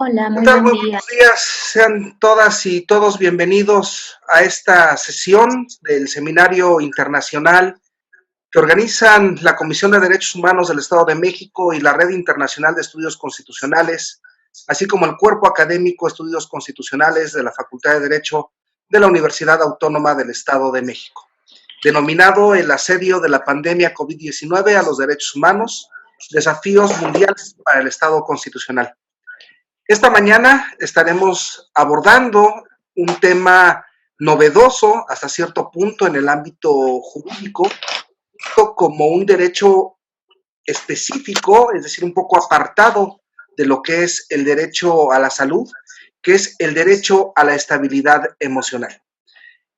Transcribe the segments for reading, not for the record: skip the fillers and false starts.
Hola, ¿Qué muy tal? buen Muy día. buenos días. Sean todas y todos bienvenidos a esta sesión del Seminario Internacional que organizan la Comisión de Derechos Humanos del Estado de México y la Red Internacional de Estudios Constitucionales, así como el Cuerpo Académico de Estudios Constitucionales de la Facultad de Derecho de la Universidad Autónoma del Estado de México, denominado El asedio de la pandemia COVID-19 a los derechos humanos, desafíos mundiales para el Estado constitucional. Esta mañana estaremos abordando un tema novedoso hasta cierto punto en el ámbito jurídico, como un derecho específico, es decir, un poco apartado de lo que es el derecho a la salud, que es el derecho a la estabilidad emocional.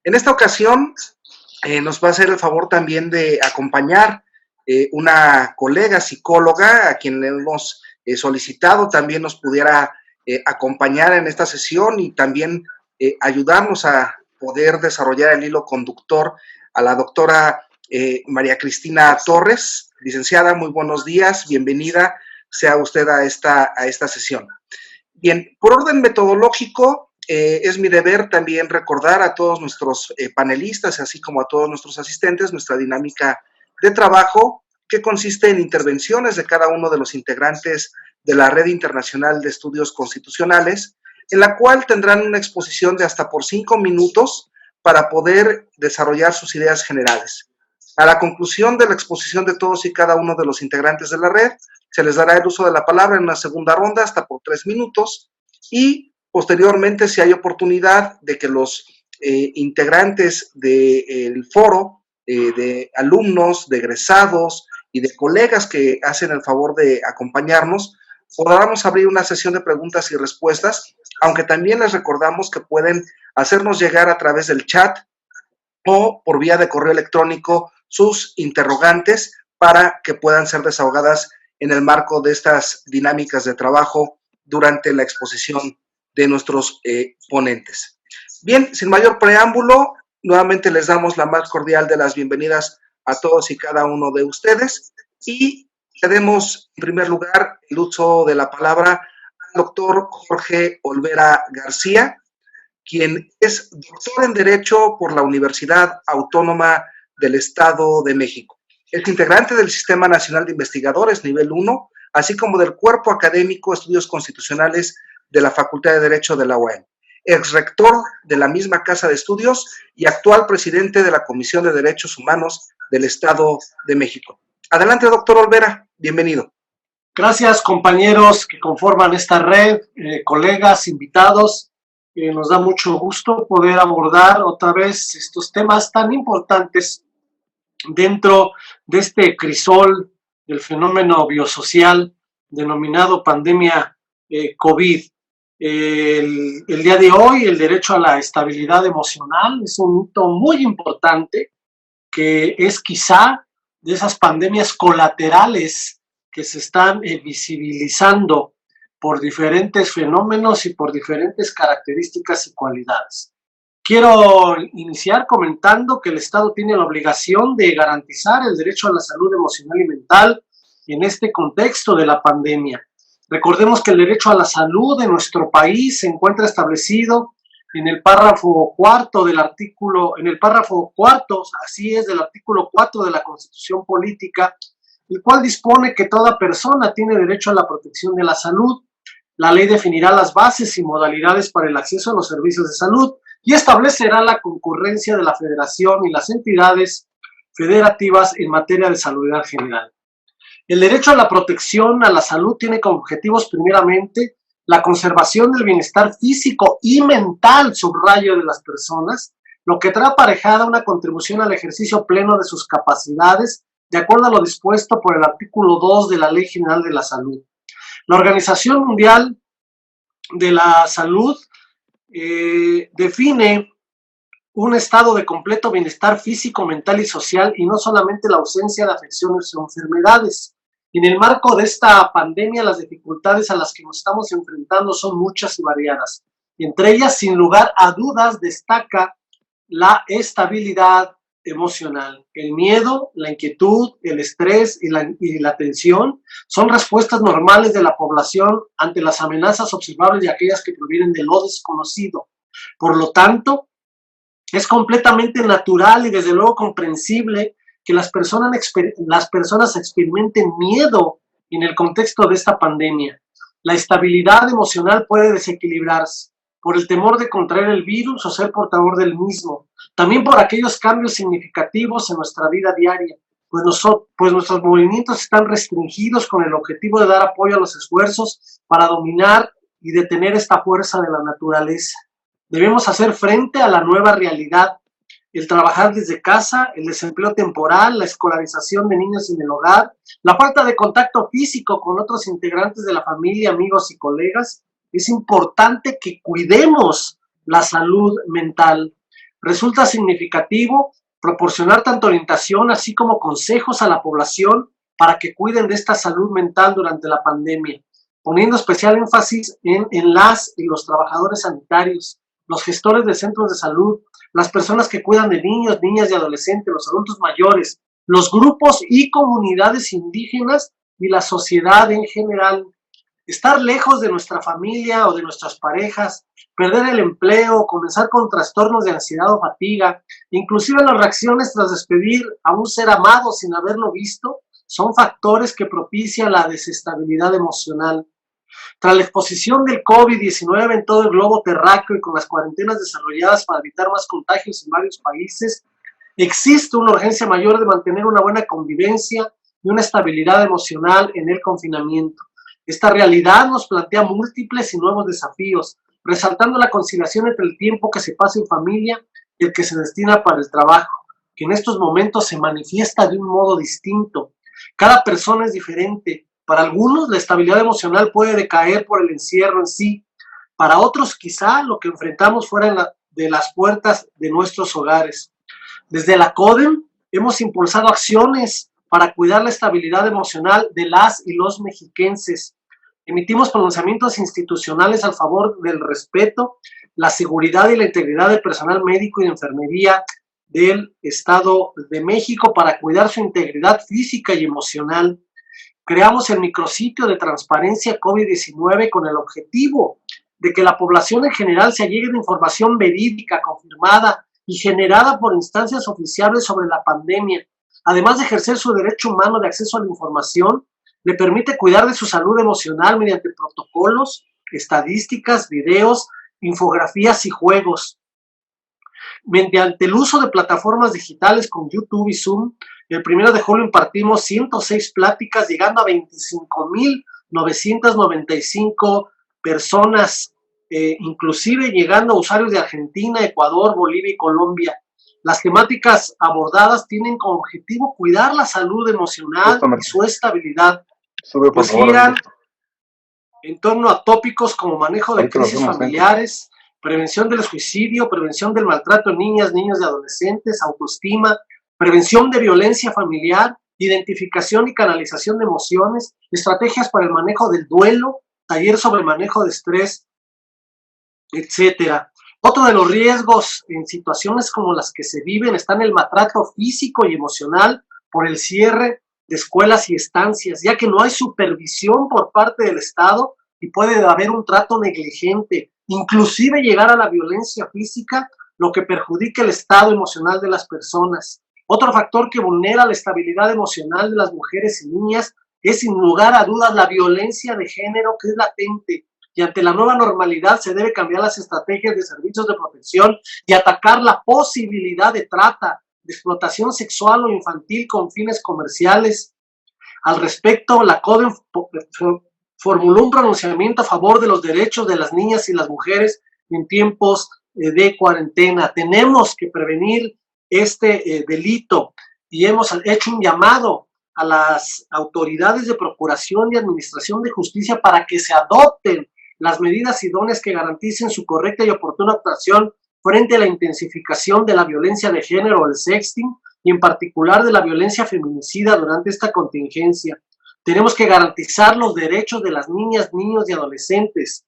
En esta ocasión nos va a hacer el favor también de acompañar una colega psicóloga a quien le hemos solicitado también nos pudiera acompañar en esta sesión y también ayudarnos a poder desarrollar el hilo conductor a la doctora María Cristina Torres. Licenciada, muy buenos días, bienvenida sea usted a esta sesión. Bien, por orden metodológico, es mi deber también recordar a todos nuestros panelistas, así como a todos nuestros asistentes, nuestra dinámica de trabajo, que consiste en intervenciones de cada uno de los integrantes de la Red Internacional de Estudios Constitucionales, en la cual tendrán una exposición de hasta por 5 minutos para poder desarrollar sus ideas generales. A la conclusión de la exposición de todos y cada uno de los integrantes de la red, se les dará el uso de la palabra en una segunda ronda hasta por 3 minutos y posteriormente, si hay oportunidad de que los integrantes del foro, de alumnos, de egresados y de colegas que hacen el favor de acompañarnos, podamos abrir una sesión de preguntas y respuestas, aunque también les recordamos que pueden hacernos llegar a través del chat o por vía de correo electrónico sus interrogantes para que puedan ser desahogadas en el marco de estas dinámicas de trabajo durante la exposición de nuestros ponentes. Bien, sin mayor preámbulo, nuevamente les damos la más cordial de las bienvenidas a todos y cada uno de ustedes y le demos en primer lugar el uso de la palabra al doctor Jorge Olvera García, quien es doctor en Derecho por la Universidad Autónoma del Estado de México. Es integrante del Sistema Nacional de Investigadores Nivel 1, así como del Cuerpo Académico de Estudios Constitucionales de la Facultad de Derecho de la UAM. Ex rector de la misma Casa de Estudios y actual presidente de la Comisión de Derechos Humanos del Estado de México. Adelante, doctor Olvera, bienvenido. Gracias, compañeros que conforman esta red, colegas, invitados. Nos da mucho gusto poder abordar otra vez estos temas tan importantes dentro de este crisol del fenómeno biosocial denominado pandemia COVID. El día de hoy, el derecho a la estabilidad emocional es un hito muy importante que es quizá de esas pandemias colaterales que se están visibilizando por diferentes fenómenos y por diferentes características y cualidades. Quiero iniciar comentando que el Estado tiene la obligación de garantizar el derecho a la salud emocional y mental en este contexto de la pandemia. Recordemos que el derecho a la salud en nuestro país se encuentra establecido en el párrafo cuarto del artículo, en el párrafo cuarto, así es, del artículo 4 de la Constitución Política, el cual dispone que toda persona tiene derecho a la protección de la salud. La ley definirá las bases y modalidades para el acceso a los servicios de salud y establecerá la concurrencia de la Federación y las entidades federativas en materia de salud general. El derecho a la protección a la salud tiene como objetivos primeramente la conservación del bienestar físico y mental, subrayo, de las personas, lo que trae aparejada una contribución al ejercicio pleno de sus capacidades, de acuerdo a lo dispuesto por el artículo 2 de la Ley General de la Salud. La Organización Mundial de la Salud define un estado de completo bienestar físico, mental y social, y no solamente la ausencia de afecciones o enfermedades. En el marco de esta pandemia, las dificultades a las que nos estamos enfrentando son muchas y variadas. Entre ellas, sin lugar a dudas, destaca la estabilidad emocional. El miedo, la inquietud, el estrés y la tensión son respuestas normales de la población ante las amenazas observables y aquellas que provienen de lo desconocido. Por lo tanto, es completamente natural y desde luego comprensible que las personas experimenten miedo en el contexto de esta pandemia. La estabilidad emocional puede desequilibrarse por el temor de contraer el virus o ser portador del mismo, también por aquellos cambios significativos en nuestra vida diaria, pues nuestros movimientos están restringidos con el objetivo de dar apoyo a los esfuerzos para dominar y detener esta fuerza de la naturaleza. Debemos hacer frente a la nueva realidad, el trabajar desde casa, el desempleo temporal, la escolarización de niños en el hogar, la falta de contacto físico con otros integrantes de la familia, amigos y colegas. Es importante que cuidemos la salud mental. Resulta significativo proporcionar tanto orientación así como consejos a la población para que cuiden de esta salud mental durante la pandemia, poniendo especial énfasis en las y los trabajadores sanitarios, los gestores de centros de salud, las personas que cuidan de niños, niñas y adolescentes, los adultos mayores, los grupos y comunidades indígenas y la sociedad en general. Estar lejos de nuestra familia o de nuestras parejas, perder el empleo, comenzar con trastornos de ansiedad o fatiga, inclusive las reacciones tras despedir a un ser amado sin haberlo visto, son factores que propician la desestabilidad emocional. Tras la exposición del COVID-19 en todo el globo terráqueo y con las cuarentenas desarrolladas para evitar más contagios en varios países, existe una urgencia mayor de mantener una buena convivencia y una estabilidad emocional en el confinamiento. Esta realidad nos plantea múltiples y nuevos desafíos, resaltando la conciliación entre el tiempo que se pasa en familia y el que se destina para el trabajo, que en estos momentos se manifiesta de un modo distinto. Cada persona es diferente. Para algunos, la estabilidad emocional puede decaer por el encierro en sí. Para otros, quizá lo que enfrentamos fuera de las puertas de nuestros hogares. Desde la CODEM hemos impulsado acciones para cuidar la estabilidad emocional de las y los mexiquenses. Emitimos pronunciamientos institucionales a favor del respeto, la seguridad y la integridad del personal médico y de enfermería del Estado de México para cuidar su integridad física y emocional. Creamos el micrositio de transparencia COVID-19 con el objetivo de que la población en general se allegue de información verídica, confirmada y generada por instancias oficiales sobre la pandemia. Además de ejercer su derecho humano de acceso a la información, le permite cuidar de su salud emocional mediante protocolos, estadísticas, videos, infografías y juegos. Mediante el uso de plataformas digitales como YouTube y Zoom, el 1 de julio impartimos 106 pláticas, llegando a 25,995 personas, inclusive llegando a usuarios de Argentina, Ecuador, Bolivia y Colombia. Las temáticas abordadas tienen como objetivo cuidar la salud emocional y su estabilidad, pues giran en torno a tópicos como manejo de crisis familiares, prevención del suicidio, prevención del maltrato en niñas, niños y adolescentes, autoestima, prevención de violencia familiar, identificación y canalización de emociones, estrategias para el manejo del duelo, taller sobre el manejo de estrés, etcétera. Otro de los riesgos en situaciones como las que se viven está en el maltrato físico y emocional por el cierre de escuelas y estancias, ya que no hay supervisión por parte del Estado y puede haber un trato negligente, inclusive llegar a la violencia física, lo que perjudica el estado emocional de las personas. Otro factor que vulnera la estabilidad emocional de las mujeres y niñas es, sin lugar a dudas, la violencia de género, que es latente, y ante la nueva normalidad se debe cambiar las estrategias de servicios de protección y atacar la posibilidad de trata, de explotación sexual o infantil con fines comerciales. Al respecto, la CODEM formuló un pronunciamiento a favor de los derechos de las niñas y las mujeres en tiempos de cuarentena. Tenemos que prevenir este delito y hemos hecho un llamado a las autoridades de procuración y administración de justicia para que se adopten las medidas idóneas que garanticen su correcta y oportuna actuación frente a la intensificación de la violencia de género, el sexting, y en particular de la violencia feminicida durante esta contingencia. Tenemos que garantizar los derechos de las niñas, niños y adolescentes.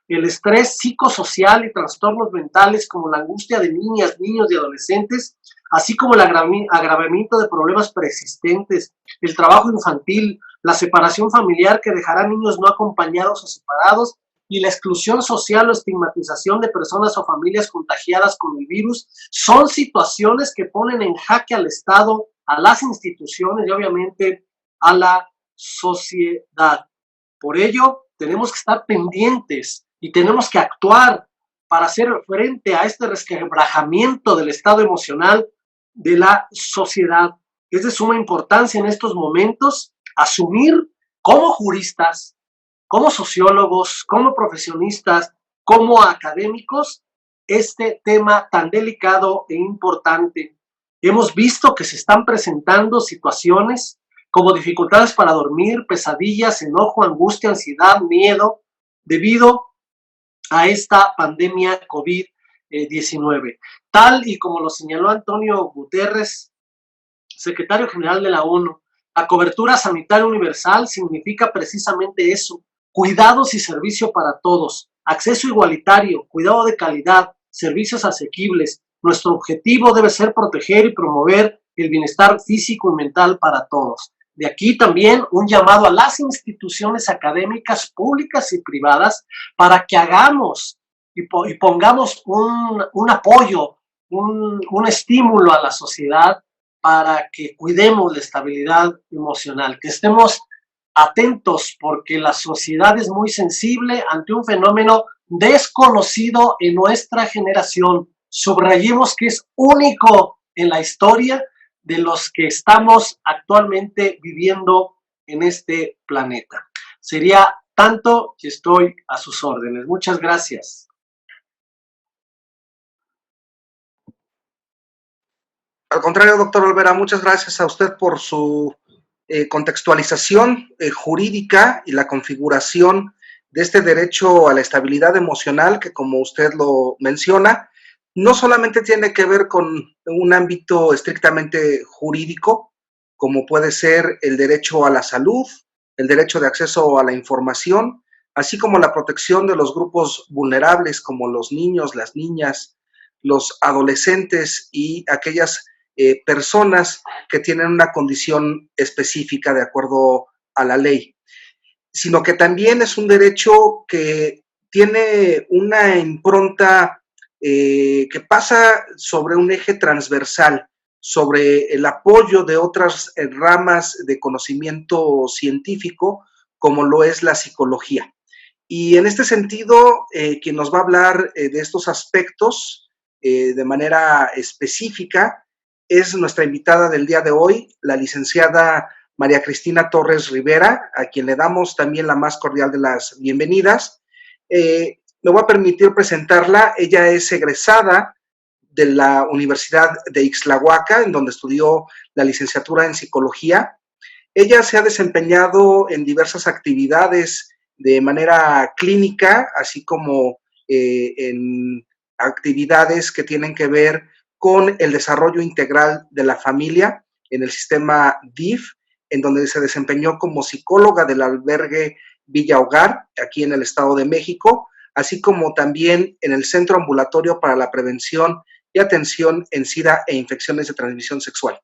El estrés psicosocial y trastornos mentales como la angustia de niñas, niños y adolescentes así como el agravamiento de problemas persistentes, el trabajo infantil, la separación familiar que dejará niños no acompañados o separados, y la exclusión social o estigmatización de personas o familias contagiadas con el virus, son situaciones que ponen en jaque al Estado, a las instituciones y obviamente a la sociedad. Por ello, tenemos que estar pendientes y tenemos que actuar para hacer frente a este resquebrajamiento del estado emocional de la sociedad. Es de suma importancia en estos momentos asumir como juristas, como sociólogos, como profesionistas, como académicos, este tema tan delicado e importante. Hemos visto que se están presentando situaciones como dificultades para dormir, pesadillas, enojo, angustia, ansiedad, miedo, debido a esta pandemia COVID-19. Tal y como lo señaló Antonio Guterres, secretario general de la ONU, la cobertura sanitaria universal significa precisamente eso: cuidados y servicio para todos, acceso igualitario, cuidado de calidad, servicios asequibles. Nuestro objetivo debe ser proteger y promover el bienestar físico y mental para todos. De aquí también un llamado a las instituciones académicas públicas y privadas para que hagamos y pongamos un apoyo, un estímulo a la sociedad para que cuidemos la estabilidad emocional, que estemos atentos, porque la sociedad es muy sensible ante un fenómeno desconocido en nuestra generación. Subrayemos que es único en la historia de los que estamos actualmente viviendo en este planeta. Sería tanto que estoy a sus órdenes. Muchas gracias. Al contrario, doctor Olvera, muchas gracias a usted por su contextualización jurídica y la configuración de este derecho a la estabilidad emocional que, como usted lo menciona, no solamente tiene que ver con un ámbito estrictamente jurídico, como puede ser el derecho a la salud, el derecho de acceso a la información, así como la protección de los grupos vulnerables como los niños, las niñas, los adolescentes y aquellas personas que tienen una condición específica de acuerdo a la ley, sino que también es un derecho que tiene una impronta que pasa sobre un eje transversal, sobre el apoyo de otras ramas de conocimiento científico, como lo es la psicología. Y en este sentido, quien nos va a hablar de estos aspectos de manera específica es nuestra invitada del día de hoy, la licenciada María Cristina Torres Rivera, a quien le damos también la más cordial de las bienvenidas. Me voy a permitir presentarla. Ella es egresada de la Universidad de Ixtlahuaca, en donde estudió la licenciatura en psicología. Ella se ha desempeñado en diversas actividades de manera clínica, así como en actividades que tienen que ver con el desarrollo integral de la familia en el sistema DIF, en donde se desempeñó como psicóloga del albergue Villa Hogar, aquí en el Estado de México, así como también en el Centro Ambulatorio para la Prevención y Atención en SIDA e Infecciones de Transmisión Sexual.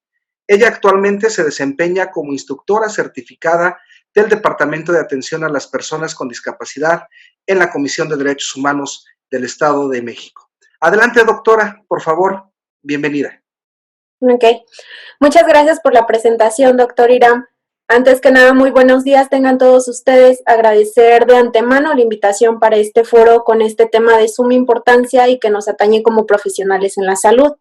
Ella actualmente se desempeña como instructora certificada del Departamento de Atención a las Personas con Discapacidad en la Comisión de Derechos Humanos del Estado de México. Adelante, doctora, por favor, bienvenida. Ok, muchas gracias por la presentación, doctor Iram. Antes que nada, muy buenos días tengan todos ustedes. Agradecer de antemano la invitación para este foro con este tema de suma importancia y que nos atañe como profesionales en la salud.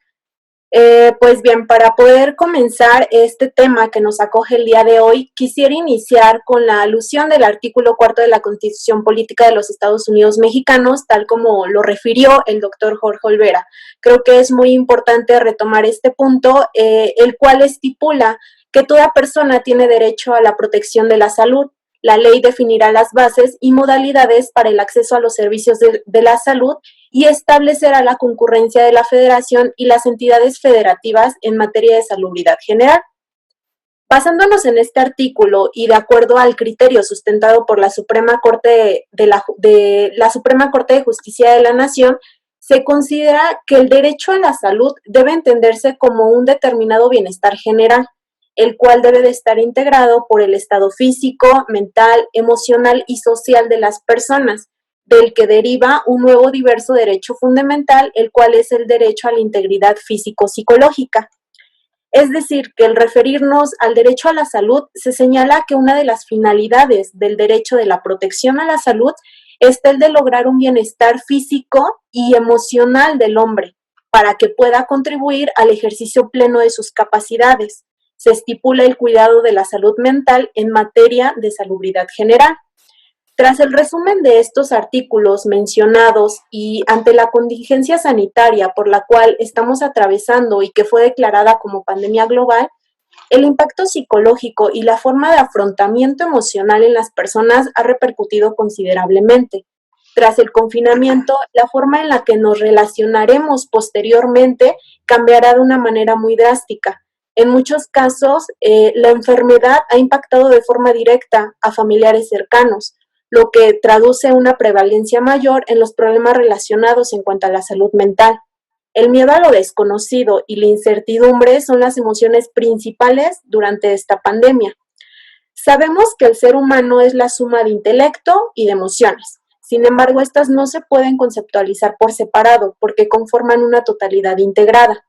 Pues bien, para poder comenzar este tema que nos acoge el día de hoy, quisiera iniciar con la alusión del artículo 4 de la Constitución Política de los Estados Unidos Mexicanos, tal como lo refirió el doctor Jorge Olvera. Creo que es muy importante retomar este punto, el cual estipula que toda persona tiene derecho a la protección de la salud. La ley definirá las bases y modalidades para el acceso a los servicios de la salud y establecerá la concurrencia de la Federación y las entidades federativas en materia de salubridad general. Basándonos en este artículo y de acuerdo al criterio sustentado por la Suprema Corte de Justicia de la Nación, Se considera que el derecho a la salud debe entenderse como un determinado bienestar general, el cual debe de estar integrado por el estado físico, mental, emocional y social de las personas, del que deriva un nuevo diverso derecho fundamental, el cual es el derecho a la integridad físico-psicológica. Es decir, que al referirnos al derecho a la salud, se señala que una de las finalidades del derecho de la protección a la salud es el de lograr un bienestar físico y emocional del hombre, para que pueda contribuir al ejercicio pleno de sus capacidades. Se estipula el cuidado de la salud mental en materia de salubridad general. Tras el resumen de estos artículos mencionados y ante la contingencia sanitaria por la cual estamos atravesando y que fue declarada como pandemia global, el impacto psicológico y la forma de afrontamiento emocional en las personas ha repercutido considerablemente. Tras el confinamiento, la forma en la que nos relacionaremos posteriormente cambiará de una manera muy drástica. En muchos casos, la enfermedad ha impactado de forma directa a familiares cercanos, lo que traduce una prevalencia mayor en los problemas relacionados en cuanto a la salud mental. El miedo a lo desconocido y la incertidumbre son las emociones principales durante esta pandemia. Sabemos que el ser humano es la suma de intelecto y de emociones. Sin embargo, estas no se pueden conceptualizar por separado porque conforman una totalidad integrada.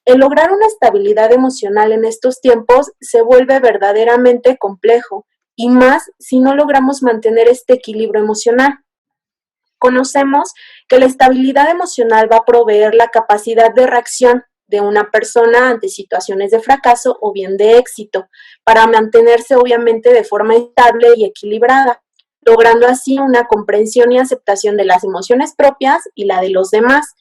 El lograr una estabilidad emocional en estos tiempos se vuelve verdaderamente complejo, y más si no logramos mantener este equilibrio emocional. Conocemos que la estabilidad emocional va a proveer la capacidad de reacción de una persona ante situaciones de fracaso o bien de éxito, para mantenerse obviamente de forma estable y equilibrada, logrando así una comprensión y aceptación de las emociones propias y la de los demás.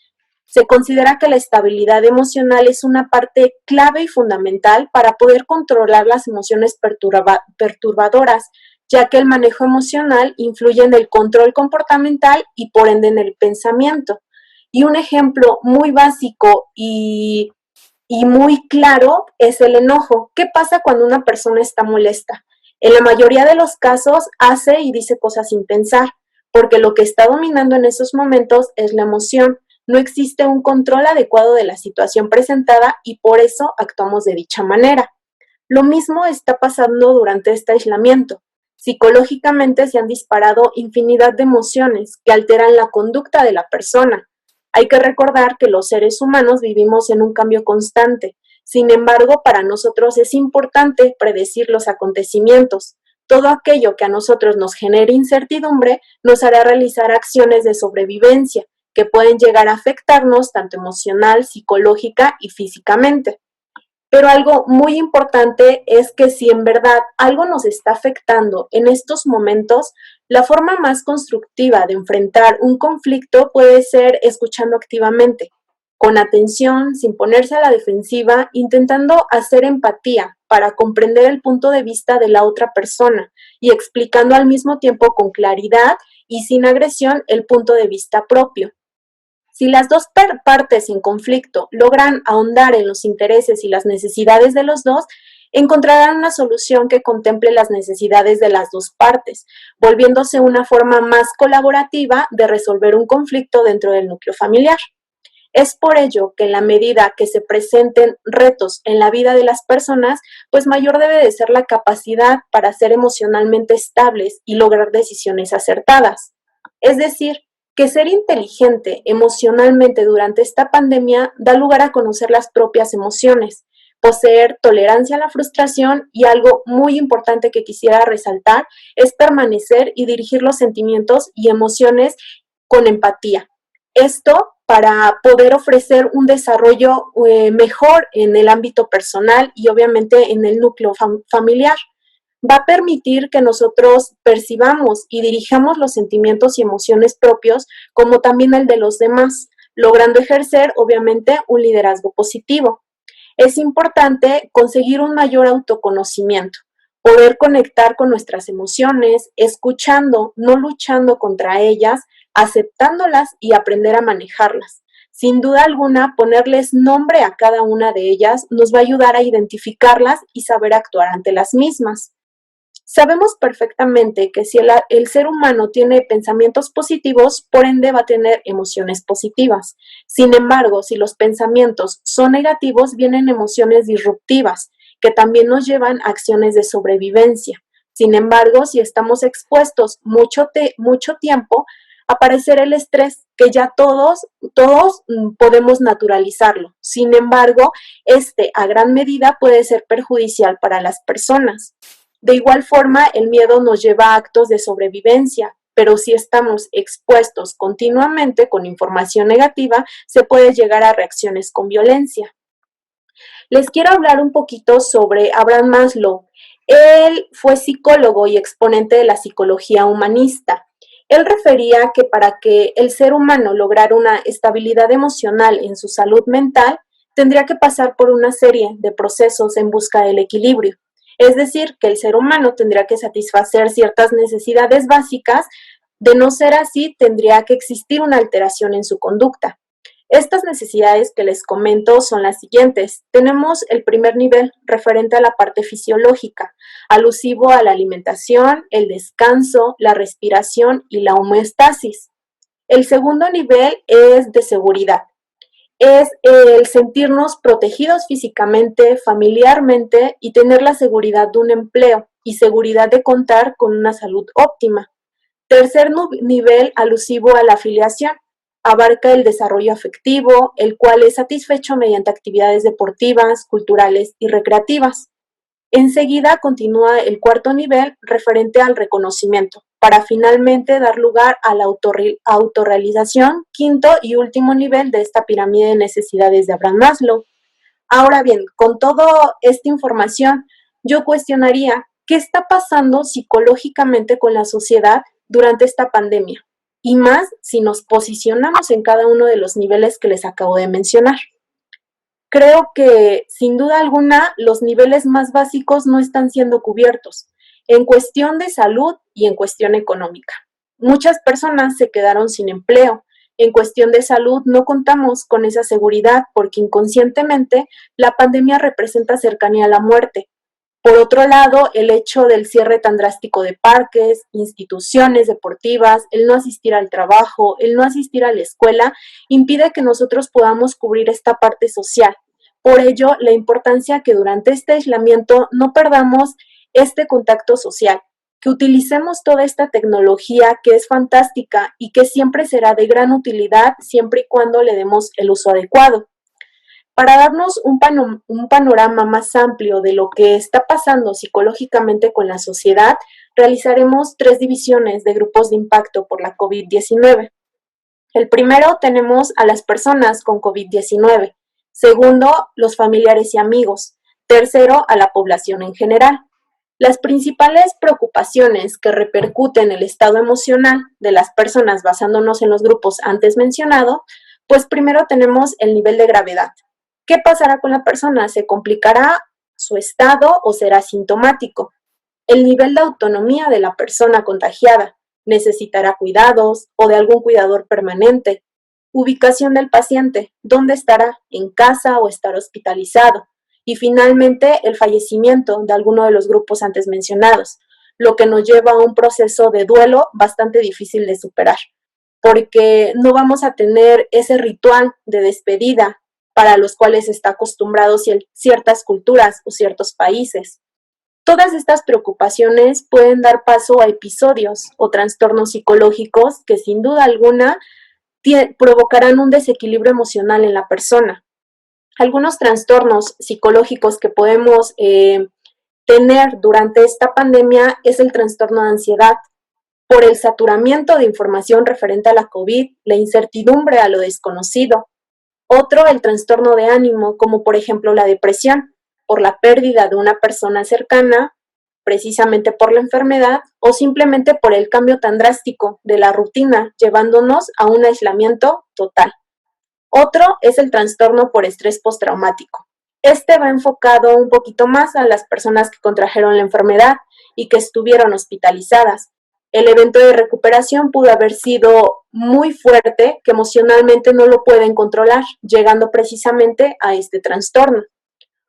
Se considera que la estabilidad emocional es una parte clave y fundamental para poder controlar las emociones perturbadoras, ya que el manejo emocional influye en el control comportamental y por ende en el pensamiento. Y un ejemplo muy básico y muy claro es el enojo. ¿Qué pasa cuando una persona está molesta? En la mayoría de los casos hace y dice cosas sin pensar, porque lo que está dominando en esos momentos es la emoción. No existe un control adecuado de la situación presentada y por eso actuamos de dicha manera. Lo mismo está pasando durante este aislamiento. Psicológicamente se han disparado infinidad de emociones que alteran la conducta de la persona. Hay que recordar que los seres humanos vivimos en un cambio constante. Sin embargo, para nosotros es importante predecir los acontecimientos. Todo aquello que a nosotros nos genere incertidumbre nos hará realizar acciones de sobrevivencia que pueden llegar a afectarnos tanto emocional, psicológica y físicamente. Pero algo muy importante es que si en verdad algo nos está afectando en estos momentos, la forma más constructiva de enfrentar un conflicto puede ser escuchando activamente, con atención, sin ponerse a la defensiva, intentando hacer empatía para comprender el punto de vista de la otra persona y explicando al mismo tiempo con claridad y sin agresión el punto de vista propio. Si las dos partes en conflicto logran ahondar en los intereses y las necesidades de los dos, encontrarán una solución que contemple las necesidades de las dos partes, volviéndose una forma más colaborativa de resolver un conflicto dentro del núcleo familiar. Es por ello que en la medida que se presenten retos en la vida de las personas, pues mayor debe de ser la capacidad para ser emocionalmente estables y lograr decisiones acertadas. Es decir, que ser inteligente emocionalmente durante esta pandemia da lugar a conocer las propias emociones, poseer tolerancia a la frustración y algo muy importante que quisiera resaltar es permanecer y dirigir los sentimientos y emociones con empatía. Esto para poder ofrecer un desarrollo mejor en el ámbito personal y obviamente en el núcleo familiar. Va a permitir que nosotros percibamos y dirijamos los sentimientos y emociones propios como también el de los demás, logrando ejercer obviamente un liderazgo positivo. Es importante conseguir un mayor autoconocimiento, poder conectar con nuestras emociones, escuchando, no luchando contra ellas, aceptándolas y aprender a manejarlas. Sin duda alguna, ponerles nombre a cada una de ellas nos va a ayudar a identificarlas y saber actuar ante las mismas. Sabemos perfectamente que si el ser humano tiene pensamientos positivos, por ende va a tener emociones positivas. Sin embargo, si los pensamientos son negativos, vienen emociones disruptivas, que también nos llevan a acciones de sobrevivencia. Sin embargo, si estamos expuestos mucho tiempo, aparecerá el estrés, que ya todos podemos naturalizarlo. Sin embargo, a gran medida puede ser perjudicial para las personas. De igual forma, el miedo nos lleva a actos de sobrevivencia, pero si estamos expuestos continuamente con información negativa, se puede llegar a reacciones con violencia. Les quiero hablar un poquito sobre Abraham Maslow. Él fue psicólogo y exponente de la psicología humanista. Él refería que para que el ser humano lograra una estabilidad emocional en su salud mental, tendría que pasar por una serie de procesos en busca del equilibrio. Es decir, que el ser humano tendría que satisfacer ciertas necesidades básicas, de no ser así, tendría que existir una alteración en su conducta. Estas necesidades que les comento son las siguientes. Tenemos el primer nivel referente a la parte fisiológica, alusivo a la alimentación, el descanso, la respiración y la homeostasis. El segundo nivel es de seguridad. Es el sentirnos protegidos físicamente, familiarmente y tener la seguridad de un empleo y seguridad de contar con una salud óptima. Tercer nivel alusivo a la afiliación. Abarca el desarrollo afectivo, el cual es satisfecho mediante actividades deportivas, culturales y recreativas. Enseguida continúa el cuarto nivel referente al reconocimiento, para finalmente dar lugar a la autorrealización, quinto y último nivel de esta pirámide de necesidades de Abraham Maslow. Ahora bien, con toda esta información, yo cuestionaría qué está pasando psicológicamente con la sociedad durante esta pandemia, y más si nos posicionamos en cada uno de los niveles que les acabo de mencionar. Creo que, sin duda alguna, los niveles más básicos no están siendo cubiertos, en cuestión de salud y en cuestión económica. Muchas personas se quedaron sin empleo. En cuestión de salud no contamos con esa seguridad porque inconscientemente la pandemia representa cercanía a la muerte. Por otro lado, el hecho del cierre tan drástico de parques, instituciones deportivas, el no asistir al trabajo, el no asistir a la escuela, impide que nosotros podamos cubrir esta parte social. Por ello, la importancia que durante este aislamiento no perdamos este contacto social, que utilicemos toda esta tecnología que es fantástica y que siempre será de gran utilidad siempre y cuando le demos el uso adecuado. Para darnos un panorama más amplio de lo que está pasando psicológicamente con la sociedad, realizaremos 3 divisiones de grupos de impacto por la COVID-19. El primero tenemos a las personas con COVID-19. Segundo, los familiares y amigos. Tercero, a la población en general. Las principales preocupaciones que repercuten el estado emocional de las personas basándonos en los grupos antes mencionados, pues primero tenemos el nivel de gravedad. ¿Qué pasará con la persona? ¿Se complicará su estado o será sintomático? El nivel de autonomía de la persona contagiada. ¿Necesitará cuidados o de algún cuidador permanente? Ubicación del paciente. ¿Dónde estará? ¿En casa o estará hospitalizado? Y finalmente, el fallecimiento de alguno de los grupos antes mencionados, lo que nos lleva a un proceso de duelo bastante difícil de superar, porque no vamos a tener ese ritual de despedida para los cuales está acostumbrados ciertas culturas o ciertos países. Todas estas preocupaciones pueden dar paso a episodios o trastornos psicológicos que sin duda alguna provocarán un desequilibrio emocional en la persona. Algunos trastornos psicológicos que podemos tener durante esta pandemia es el trastorno de ansiedad, por el saturamiento de información referente a la COVID, la incertidumbre a lo desconocido. Otro, el trastorno de ánimo, como por ejemplo la depresión, por la pérdida de una persona cercana, precisamente por la enfermedad o simplemente por el cambio tan drástico de la rutina, llevándonos a un aislamiento total. Otro es el trastorno por estrés postraumático. Este va enfocado un poquito más a las personas que contrajeron la enfermedad y que estuvieron hospitalizadas. El evento de recuperación pudo haber sido muy fuerte, que emocionalmente no lo pueden controlar, llegando precisamente a este trastorno.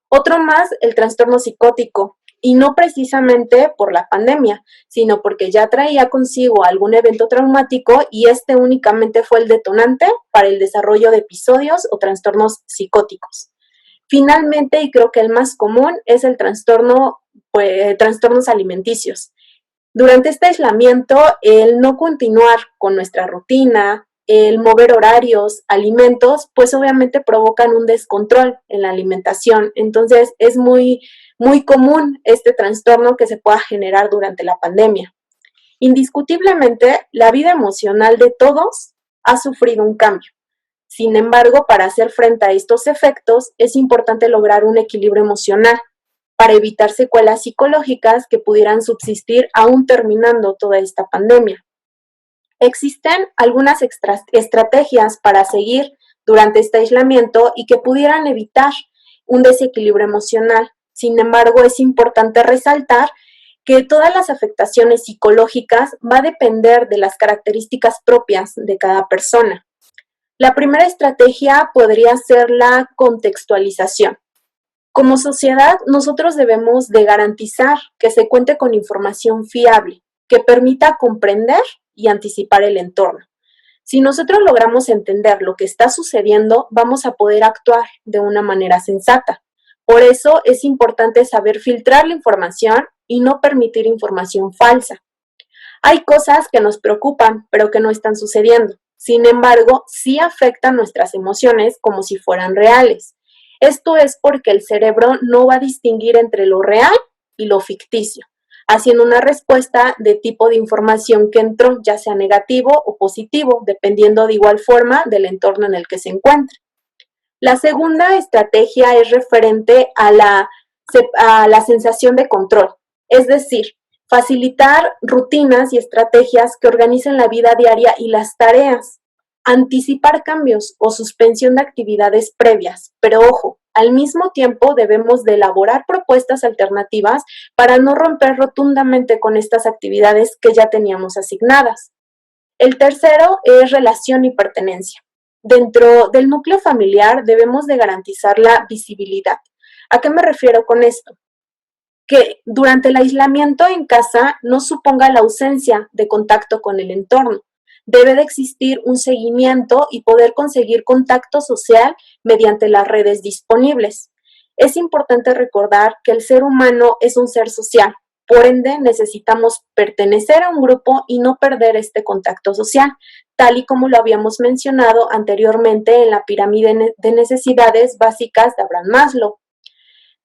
Otro más, el trastorno psicótico, y no precisamente por la pandemia, sino porque ya traía consigo algún evento traumático y este únicamente fue el detonante para el desarrollo de episodios o trastornos psicóticos. Finalmente, y creo que el más común, es el trastornos alimenticios. Durante este aislamiento, el no continuar con nuestra rutina, el mover horarios, alimentos, pues obviamente provocan un descontrol en la alimentación. Entonces, es muy común este trastorno que se pueda generar durante la pandemia. Indiscutiblemente, la vida emocional de todos ha sufrido un cambio. Sin embargo, para hacer frente a estos efectos, es importante lograr un equilibrio emocional para evitar secuelas psicológicas que pudieran subsistir aún terminando toda esta pandemia. Existen algunas estrategias para seguir durante este aislamiento y que pudieran evitar un desequilibrio emocional. Sin embargo, es importante resaltar que todas las afectaciones psicológicas va a depender de las características propias de cada persona. La primera estrategia podría ser la contextualización. Como sociedad, nosotros debemos de garantizar que se cuente con información fiable, que permita comprender y anticipar el entorno. Si nosotros logramos entender lo que está sucediendo, vamos a poder actuar de una manera sensata. Por eso es importante saber filtrar la información y no permitir información falsa. Hay cosas que nos preocupan, pero que no están sucediendo. Sin embargo, sí afectan nuestras emociones como si fueran reales. Esto es porque el cerebro no va a distinguir entre lo real y lo ficticio, haciendo una respuesta de tipo de información que entró, ya sea negativo o positivo, dependiendo de igual forma del entorno en el que se encuentre. La segunda estrategia es referente a la sensación de control, es decir, facilitar rutinas y estrategias que organicen la vida diaria y las tareas. Anticipar cambios o suspensión de actividades previas, pero ojo, al mismo tiempo debemos de elaborar propuestas alternativas para no romper rotundamente con estas actividades que ya teníamos asignadas. El tercero es relación y pertenencia. Dentro del núcleo familiar debemos de garantizar la visibilidad. ¿A qué me refiero con esto? Que durante el aislamiento en casa no suponga la ausencia de contacto con el entorno. Debe de existir un seguimiento y poder conseguir contacto social mediante las redes disponibles. Es importante recordar que el ser humano es un ser social, por ende necesitamos pertenecer a un grupo y no perder este contacto social, tal y como lo habíamos mencionado anteriormente en la pirámide de necesidades básicas de Abraham Maslow.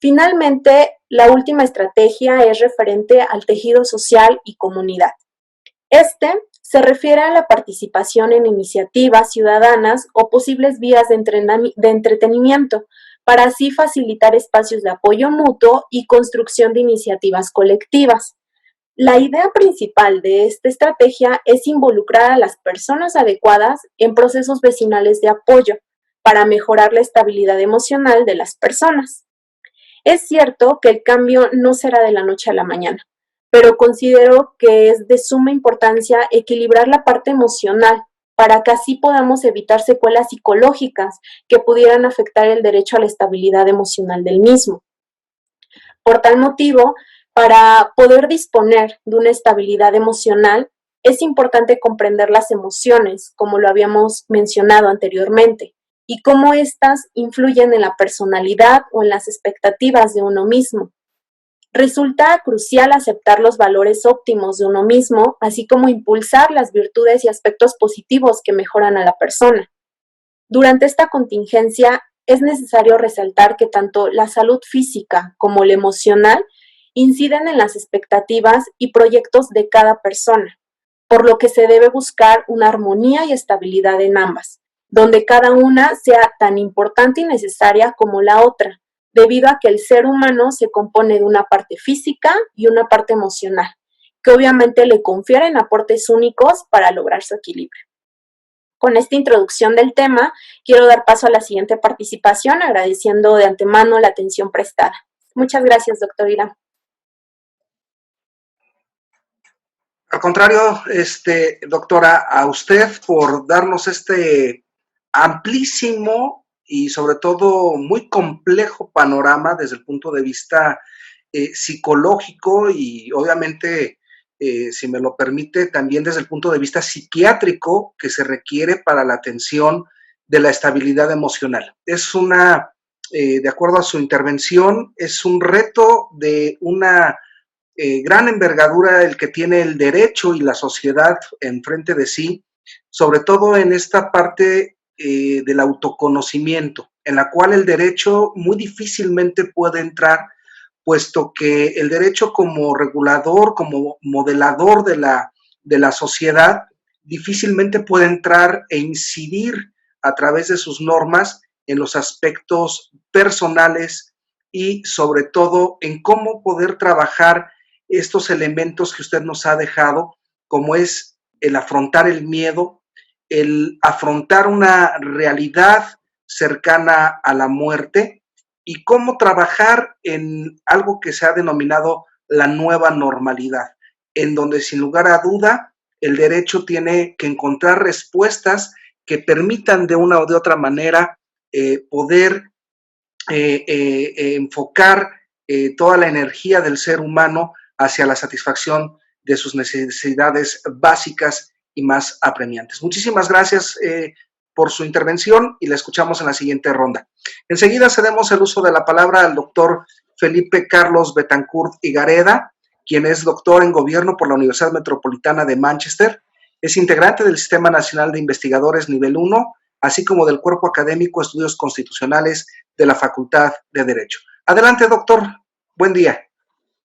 Finalmente, la última estrategia es referente al tejido social y comunidad. Este se refiere a la participación en iniciativas ciudadanas o posibles vías de entretenimiento, para así facilitar espacios de apoyo mutuo y construcción de iniciativas colectivas. La idea principal de esta estrategia es involucrar a las personas adecuadas en procesos vecinales de apoyo para mejorar la estabilidad emocional de las personas. Es cierto que el cambio no será de la noche a la mañana, pero considero que es de suma importancia equilibrar la parte emocional para que así podamos evitar secuelas psicológicas que pudieran afectar el derecho a la estabilidad emocional del mismo. Por tal motivo, para poder disponer de una estabilidad emocional, es importante comprender las emociones, como lo habíamos mencionado anteriormente, y cómo éstas influyen en la personalidad o en las expectativas de uno mismo. Resulta crucial aceptar los valores óptimos de uno mismo, así como impulsar las virtudes y aspectos positivos que mejoran a la persona. Durante esta contingencia, es necesario resaltar que tanto la salud física como la emocional inciden en las expectativas y proyectos de cada persona, por lo que se debe buscar una armonía y estabilidad en ambas, donde cada una sea tan importante y necesaria como la otra, debido a que el ser humano se compone de una parte física y una parte emocional, que obviamente le confieren aportes únicos para lograr su equilibrio. Con esta introducción del tema, quiero dar paso a la siguiente participación, agradeciendo de antemano la atención prestada. Muchas gracias, doctor Irán. Al contrario, doctora, a usted por darnos este amplísimo y sobre todo muy complejo panorama desde el punto de vista psicológico y obviamente, si me lo permite, también desde el punto de vista psiquiátrico que se requiere para la atención de la estabilidad emocional. Es de acuerdo a su intervención, es un reto de una gran envergadura el que tiene el derecho y la sociedad enfrente de sí, sobre todo en esta parte del autoconocimiento, en la cual el derecho muy difícilmente puede entrar, puesto que el derecho como regulador, como modelador de la sociedad, difícilmente puede entrar e incidir a través de sus normas en los aspectos personales y sobre todo en cómo poder trabajar estos elementos que usted nos ha dejado, como es el afrontar el miedo, el afrontar una realidad cercana a la muerte y cómo trabajar en algo que se ha denominado la nueva normalidad, en donde sin lugar a duda el derecho tiene que encontrar respuestas que permitan de una o de otra manera poder enfocar toda la energía del ser humano hacia la satisfacción de sus necesidades básicas y más apremiantes. Muchísimas gracias por su intervención y la escuchamos en la siguiente ronda. Enseguida cedemos el uso de la palabra al doctor Felipe Carlos Betancourt Higareda, quien es doctor en Gobierno por la Universidad Metropolitana de Manchester, es integrante del Sistema Nacional de Investigadores Nivel 1, así como del Cuerpo Académico de Estudios Constitucionales de la Facultad de Derecho. Adelante, doctor. Buen día.